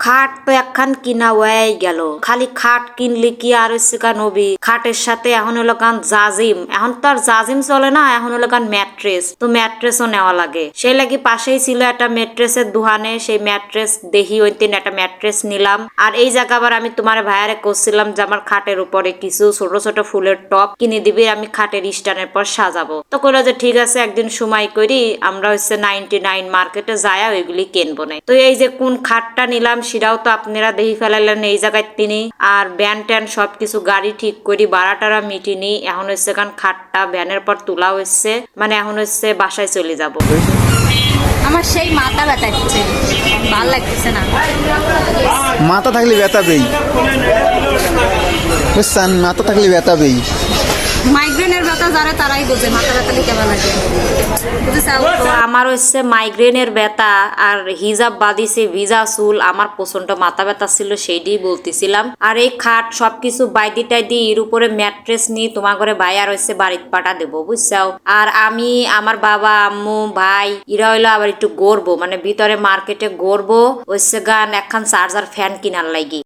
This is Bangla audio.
খাট তো একখান কিনা হয়ে গেল। খালি খাট কিনলে কি আর হচ্ছে কান হবি, খাটের সাথে এখন হলো কান জাজিম, এখন তো আর জাজিম চলে না, এখন হলো কান ম্যাট্রেস, তো ম্যাট্রেসও নেওয়া লাগে। সেই লাগি পাশেই ছিল একটা ম্যাট্রেসের দোকানে, সেই ম্যাট্রেস দেখি ওই দিন একটা ম্যাট্রেস নিলাম। আর এই জায়গা আবার আমি তোমার ভাইয়ারে করছিলাম যে আমার খাটের উপরে কিছু ছোট ছোট ফুলের টপ কিনে দিবি, আমি খাটের স্ট্যান্ডের পর সাজাবো। তো কইলো যে ঠিক আছে, একদিন সময় করি আমরা হচ্ছে 99 মার্কেটে যায়া ওইগুলি কিনবো না। তো এই যে কোন খাটটা নিলাম সেটাও তো আপনারা দেখি ফেলাইলেন এই জায়গায় তিনি। আর ভ্যান ট্যান সবকিছু গাড়ি ঠিক করি, ভাড়াটারা মিটিনি, এখন হচ্ছে কারণ খাটটা ভ্যানের পর তোলা হচ্ছে, মানে এখন হচ্ছে বাসায় চলে যাব। আমার সেই মাথা ব্যথা হচ্ছে, ভাল লাগতেছে না। মাথা থাকলে ব্যথাবেই, বুঝছেন? মাথা থাকলে ব্যথাবেই। মাইগ্রেনের ব্যথা যারা তারাই বোঝে মাথা ব্যথা কেমন লাগে। তো আমার হচ্ছে মাইগ্রেনের ব্যথা আর হিজাব বাঁধিছে, ভিজা চুল, আমার প্রচন্ড মাথা ব্যথা ছিল, সেইটাই বলতেছিলাম। আর এই খাট সবকিছু বাইদি টাইদি এর উপরে ম্যাট্রেস নিয়ে তোমার ঘরে ভাই আর হচ্ছে বাড়িতে পাঠা দেবো, বুঝছাও। আর আমি, আমার বাবা, আম্মু, ভাই এরা হইলো আবার একটু গড়বো, মানে ভিতরে মার্কেটে গড়বো হচ্ছে গান একখান চার্জার ফ্যান কিনার লাগি।